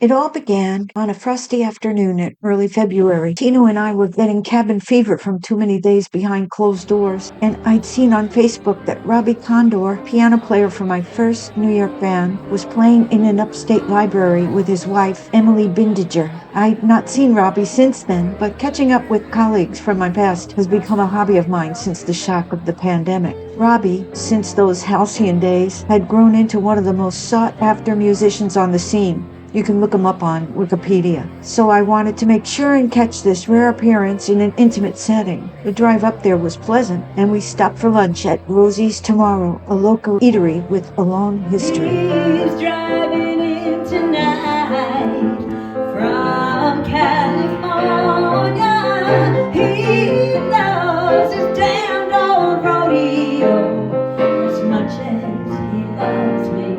It all began on a frosty afternoon in early February. Tino and I were getting cabin fever from too many days behind closed doors, and I'd seen on Facebook that Robbie Kondor, piano player for my first New York band, was playing in an upstate library with his wife, Emily Bindiger. I'd not seen Robbie since then, but catching up with colleagues from my past has become a hobby of mine since the shock of the pandemic. Robbie, since those halcyon days, had grown into one of the most sought-after musicians on the scene. You can look him up on Wikipedia. So I wanted to make sure and catch this rare appearance in an intimate setting. The drive up there was pleasant, and we stopped for lunch at Rosy's Tomorrow, a local eatery with a long history. He's driving in tonight from California. He loves his damned old rodeo as much as he loves me.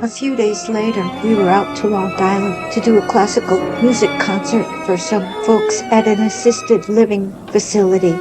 A few days later, we were out to Long Island to do a classical music concert for some folks at an assisted living facility.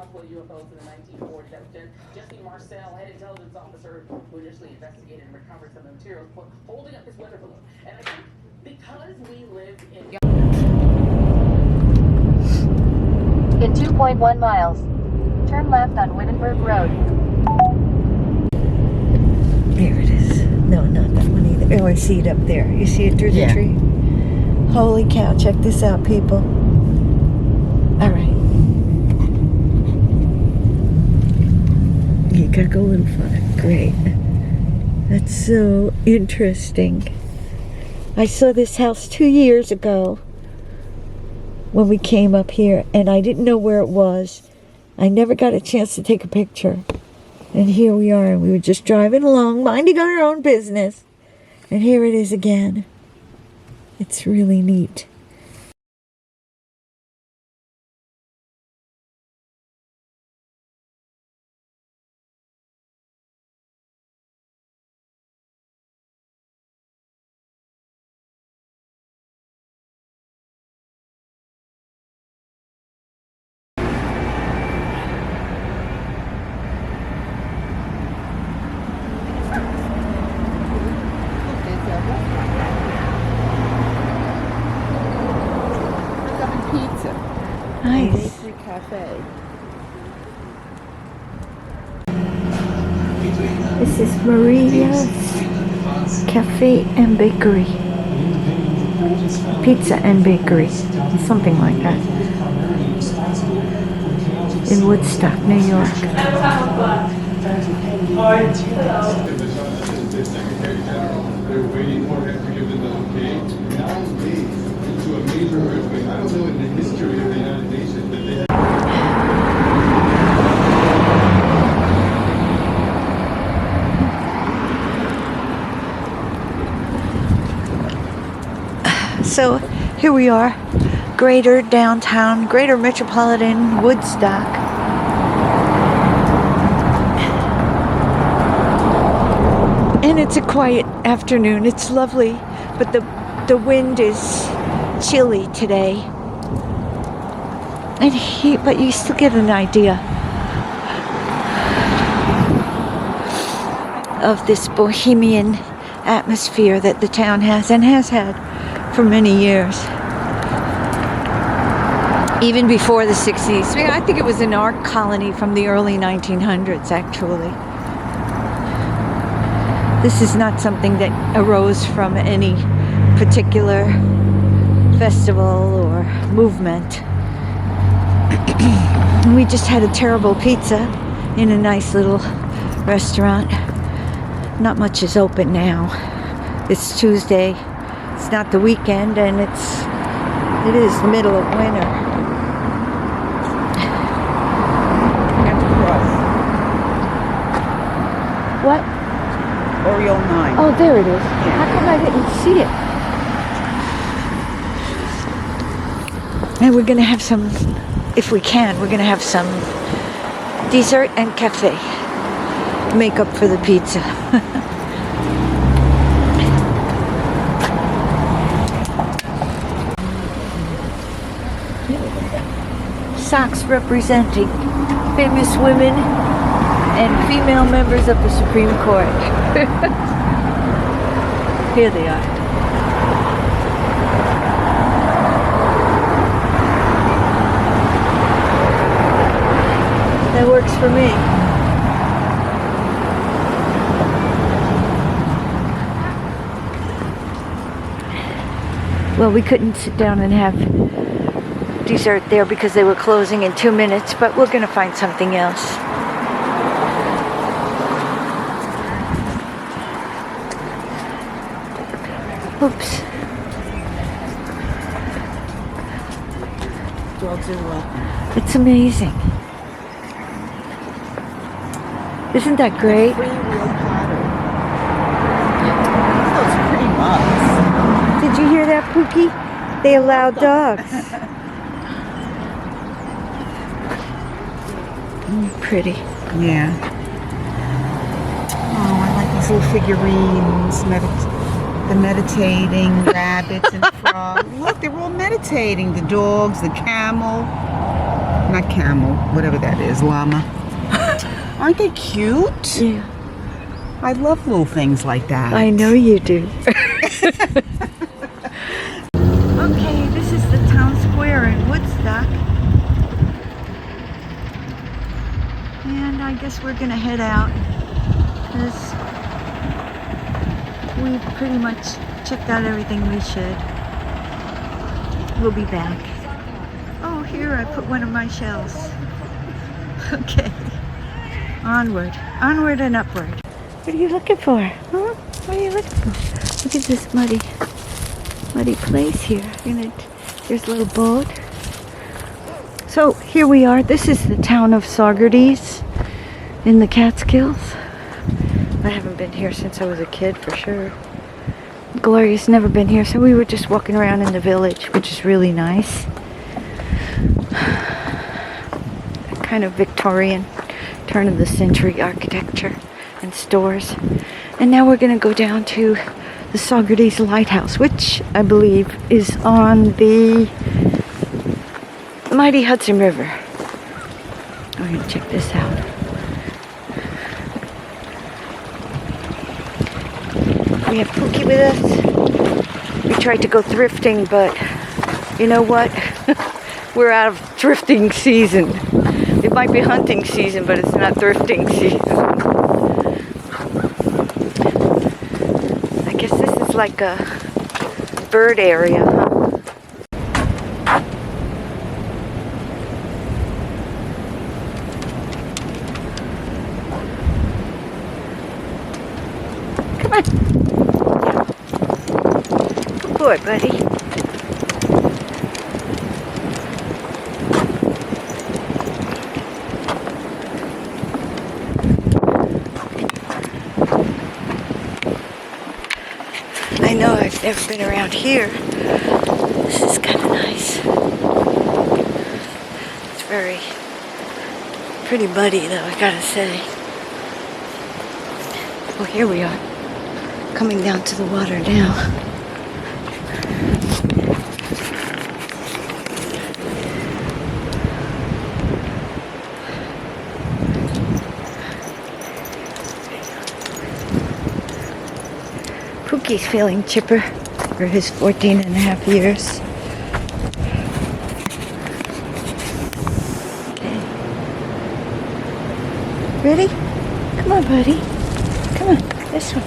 Roswell UFOs in the 1940s. That was Jesse Marcel, head intelligence officer, who initially investigated and recovered some of the materials, holding up his weather balloon. And I think because we lived in 2.1 miles, turn left on Wittenberg Road. There it is. No, not that one either. Oh, I see it up there. You see it through the tree? Holy cow, check this out, people. All right. You gotta go a little further. Great. That's so interesting. I saw this house 2 years ago when we came up here, and I didn't know where it was. I never got a chance to take a picture. And here we are, and we were just driving along, minding our own business. And here it is again. It's really neat. Nice. Cafe. This is Maria's Cafe and Bakery. Pizza and Bakery. Something like that. In Woodstock, New York. They're waiting for him to give them the okay. Nowadays, to a major earthquake, I don't know in the history of the United Nations that they have. So here we are, greater downtown, greater metropolitan Woodstock. And it's a quiet afternoon. It's lovely, but the wind is chilly today. But you still get an idea of this bohemian atmosphere that the town has and has had for many years. Even before the 60s. I think it was an art colony from the early 1900s, actually. This is not something that arose from any particular festival or movement. We just had a terrible pizza in a nice little restaurant. Not much is open now. It's Tuesday. It's not the weekend, and it is the middle of winter. What? Oriole 9. Oh, there it is. How come I didn't see it? And we're going to have some, if we can, we're going to have some dessert and cafe. Make up for the pizza. Socks representing famous women and female members of the Supreme Court. Here they are. That works for me. Well, we couldn't sit down and have dessert there because they were closing in 2 minutes, but we're going to find something else. Oops. Dogs are welcome. It's amazing. Isn't that great? Three-wheel platter. Those pretty mugs. Did you hear that, Pookie? They allow dogs. Pretty. Yeah. Oh, I like these little figurines. The meditating rabbits and frogs. Look, they're all meditating. The dogs, the camel. Not camel, whatever that is, llama. Aren't they cute? Yeah. I love little things like that. I know you do. Okay, this is the town square in Woodstock. And I guess we're gonna head out because we've pretty much checked out everything we should. We'll be back. Oh, here I put one of my shells. Okay. Onward. Onward and upward. What are you looking for? Huh? What are you looking for? Look at this muddy place here. There's a little boat. So here we are. This is the town of Saugerties in the Catskills. I haven't been here since I was a kid for sure. Gloria's never been here, so we were just walking around in the village, which is really nice. Kind of Victorian, turn of the century architecture and stores. And now we're going to go down to the Saugerties Lighthouse, which I believe is on the mighty Hudson River. We're going to check this out. We have Pookie with us. We tried to go thrifting, but you know what? We're out of thrifting season. It might be hunting season, but it's not thrifting season. I guess this is like a bird area, huh? Come on. Good boy, buddy. I know I've never been around here. This is kind of nice. It's very pretty muddy though, I gotta say. Well, here we are, coming down to the water now. Pookie's feeling chipper for his 14 and a half years. Okay. Ready? Come on, buddy. Come on, this one.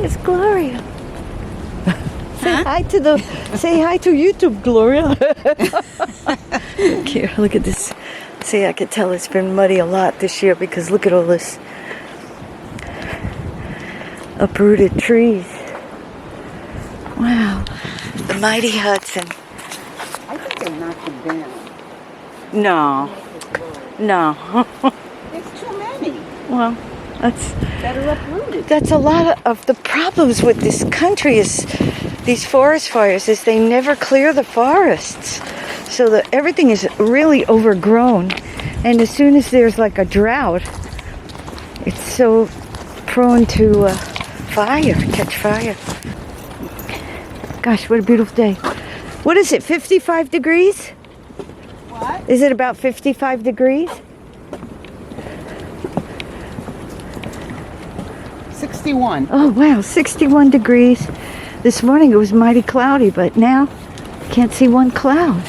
It's Gloria. Say hi to YouTube, Gloria. Here, look at this. See, I could tell it's been muddy a lot this year because look at all this uprooted trees. Wow. The mighty Hudson. I think they knocked them down. No. No. There's too many Well, that's that are uprooted. That's a lot of the problems with this country is these forest fires is they never clear the forests. So that everything is really overgrown. And as soon as there's like a drought, it's so prone to catch fire. Gosh, what a beautiful day. What is it, 55 degrees? What? Is it about 55 degrees? 61. Oh, wow, 61 degrees. This morning it was mighty cloudy, but now can't see one cloud.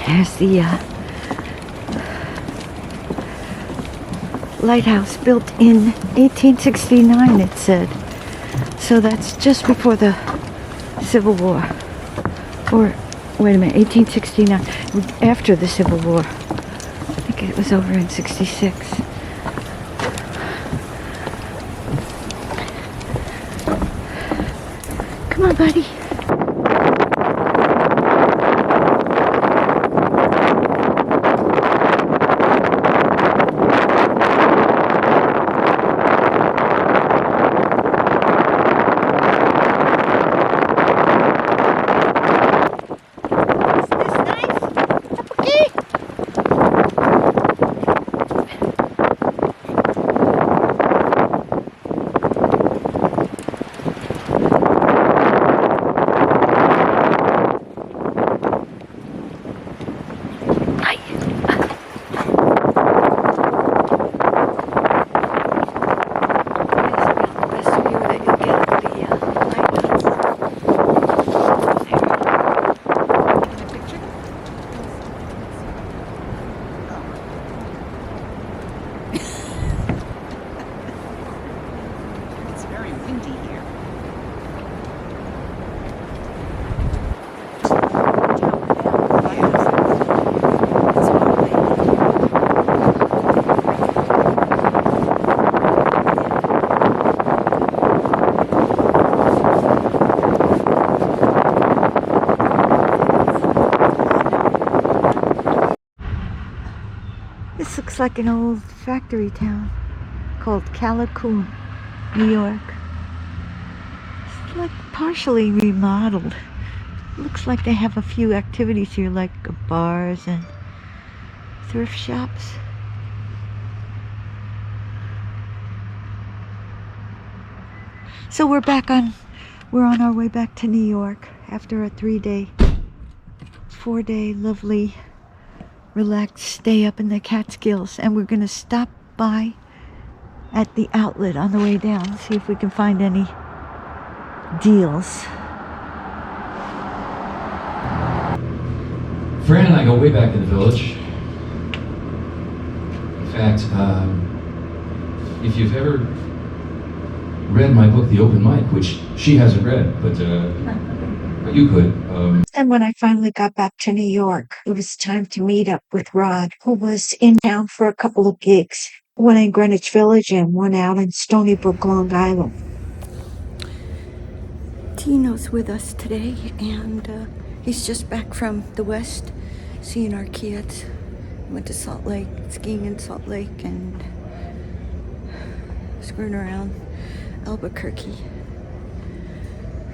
There's the lighthouse built in 1869, it said. So that's just before the Civil War. Or, wait a minute, 1869. After the Civil War. I think it was over in 66. Come on, buddy. It's very windy here. This looks like an old factory town called Callicoon, New York. It's like partially remodeled. Looks like they have a few activities here, like bars and thrift shops. So we're on our way back to New York after a 4-day lovely relaxed stay up in the Catskills, and we're gonna stop by at the outlet on the way down, see if we can find any deals. Fran and I go way back in the village. In fact, if you've ever read my book, The Open Mic, which she hasn't read, but you could. And when I finally got back to New York, it was time to meet up with Rod, who was in town for a couple of gigs. One in Greenwich Village and one out in Stony Brook, Long Island. Tino's with us today, and he's just back from the West, seeing our kids. Went to Salt Lake, skiing in Salt Lake, and screwing around Albuquerque.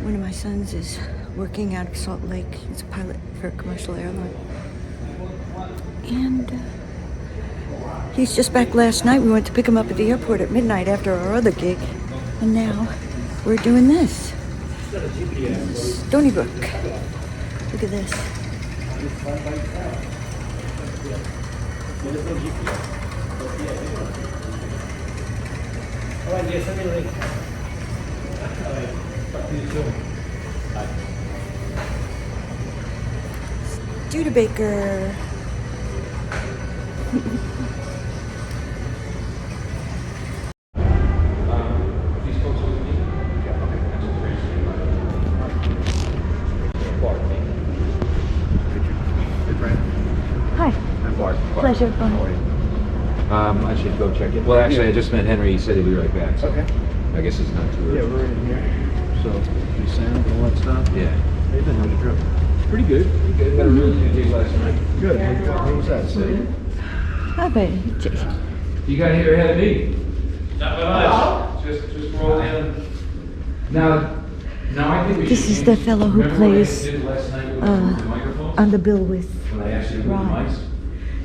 One of my sons is working out of Salt Lake. He's a pilot for a commercial airline. And he's just back last night. We went to pick him up at the airport at midnight after our other gig. And now we're doing this. Stony Brook. Look at this. Studebaker. Hi. I'm Bart. Pleasure. I should go check it. Well, actually, I just met Henry. He said he'd be right back. So Okay. I guess it's not too early. Yeah, we're in here. So, you sound and all that stuff? Yeah. How you been? How's your trip? Pretty good. Pretty good. Had a really good day last night. Good. What was that? So, Hi, baby. You got here ahead of me. Not much. Just roll in. Now I think we should. This is the fellow who Remember what I plays did last night with the microphones? on the bill with When I asked you to move the Rod. mics?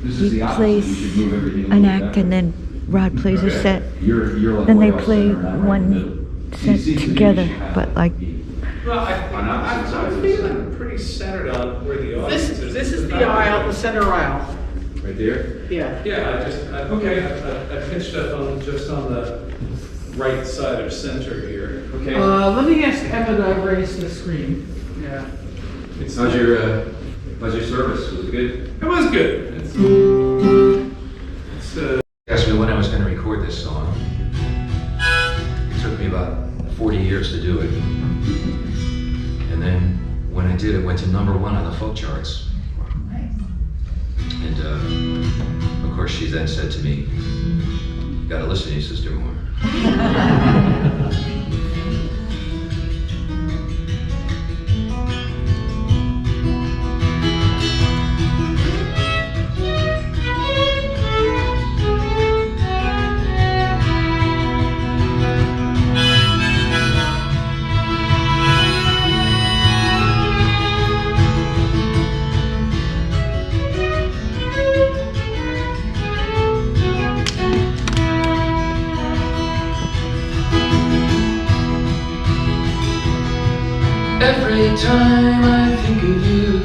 This is He the opposite. plays You should move everything a an little act better. and then Rod plays a set. You're like Then way they off play center, and I'm right in the middle. one You set see, to me, together, you should have but like Well, on opposite sides I'm of the feeling center. pretty centered on where the audience is. This is the aisle, the center aisle. Right there? Yeah. Yeah, I pitched up on, just on the right side of center here. Okay. Let me ask Emma to raise the screen. Yeah. It's How's your service? Was it good? It was good. It's Asked me when I was going to record this song. It took me about 40 years to do it. And then when I did, it went to #1 on the folk charts. And of course, she then said to me, "You gotta listen to your sister more." Every time I think of you,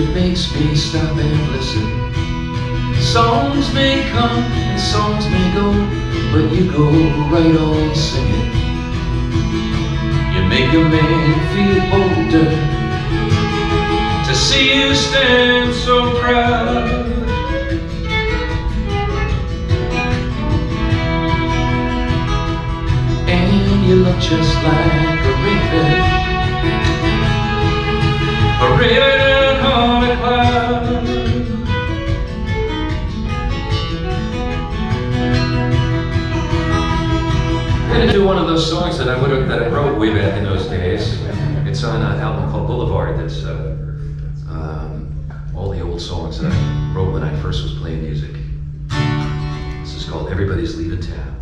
it makes me stop and listen. Songs may come and songs may go, but you go right on singing. You make a man feel older to see you stand so proud. just like a raven, on a cloud. I'm gonna do one of those songs that I wrote way back in those days. It's on an album called Boulevard. That's all the old songs that I wrote when I first was playing music. This is called Everybody's Leaving Town.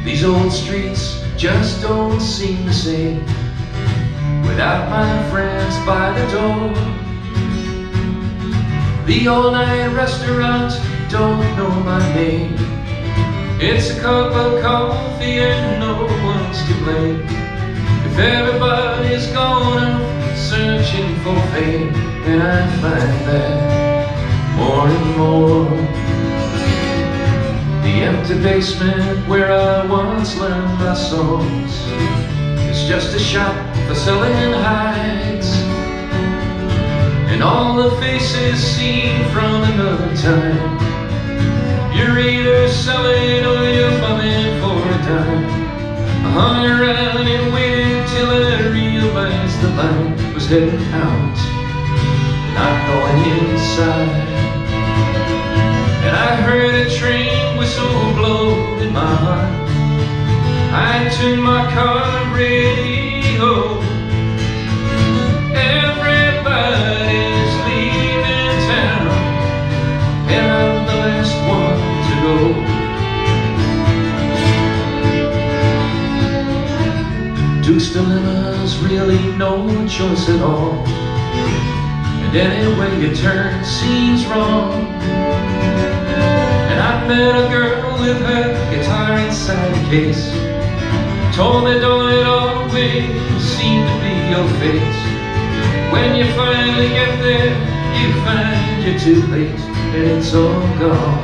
These old streets just don't seem the same without my friends by the door. The all-night restaurant don't know my name. It's a cup of coffee and no one's to blame. If everybody's gone out searching for fame, and I find that more and more. The empty basement where I once learned my songs is just a shop for selling hides, and all the faces seen from another time. You're either selling or you're bumming for a dime. I hung around and waited till I realized the line was heading out, not going inside. And I heard a train whistle blow in my heart. I tuned my car radio. Everybody's leaving town, and I'm the last one to go. Duke's Dilemma's really no choice at all, and any way you turn seems wrong. I met a girl with her guitar inside a case. Told me don't it always seem to be your fate. When you finally get there, you find you're too late, and it's all gone.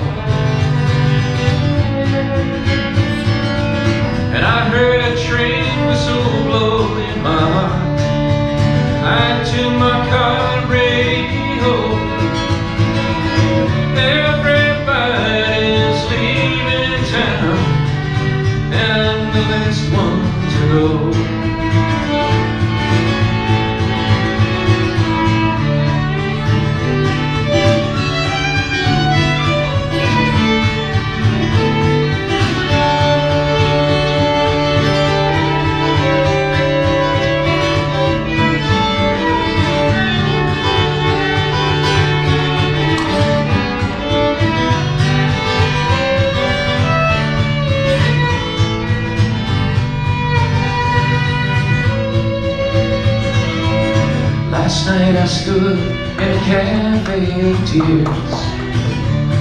And I heard a train whistle blow in my heart. I tuned my car radio. Last night I stood in a cafe of tears,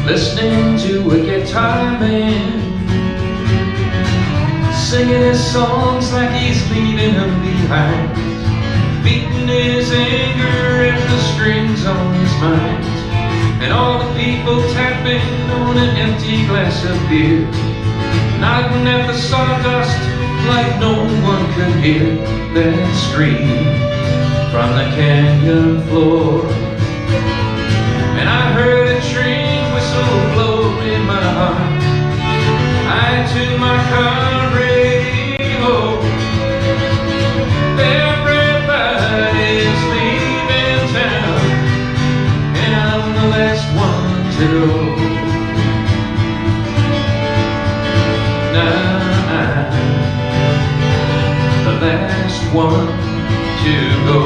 listening to a guitar man singing his songs like he's leaving them behind, beating his anger at the strings on his mind, and all the people tapping on an empty glass of beer, nodding at the sawdust like no one could hear that scream from the canyon floor. And I heard a train whistle blow in my heart. I tuned my car radio. Everybody's leaving town, and I'm the last one to go. Now I'm the last one to go.